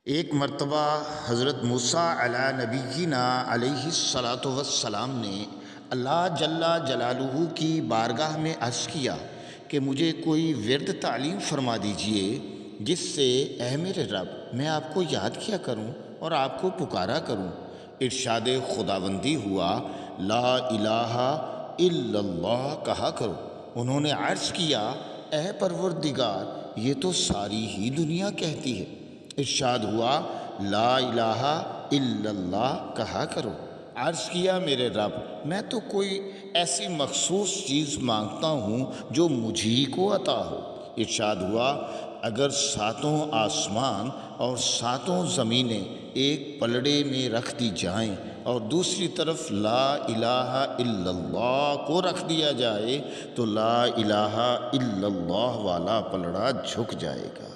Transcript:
एक मर्तबा हज़रत मूसा अला नबीना अलैहिस्सलातु वस्सलाम ने अल्लाह जल्ला जलालुहू की बारगाह में अर्ज़ किया कि मुझे कोई विर्द तालीम फ़रमा दीजिए जिससे ऐ मेरे रब मैं आपको याद किया करूं और आपको पुकारा करूं। इरशाद खुदाबंदी हुआ, ला इलाहा इल्लल्लाह कहा करो। उन्होंने अर्ज़ किया, ऐ परवरदिगार ये तो सारी ही दुनिया कहती है। इरशाद हुआ, ला इलाहा इल्लल्लाह कहा करो। अर्ज़ किया, मेरे रब मैं तो कोई ऐसी मखसूस चीज़ मांगता हूँ जो मुझी को अता हो। इरशाद हुआ, अगर सातों आसमान और सातों ज़मीनें एक पलड़े में रख दी जाएं और दूसरी तरफ ला इलाहा इल्लल्लाह को रख दिया जाए तो ला इलाहा इल्लल्लाह वाला पलड़ा झुक जाएगा।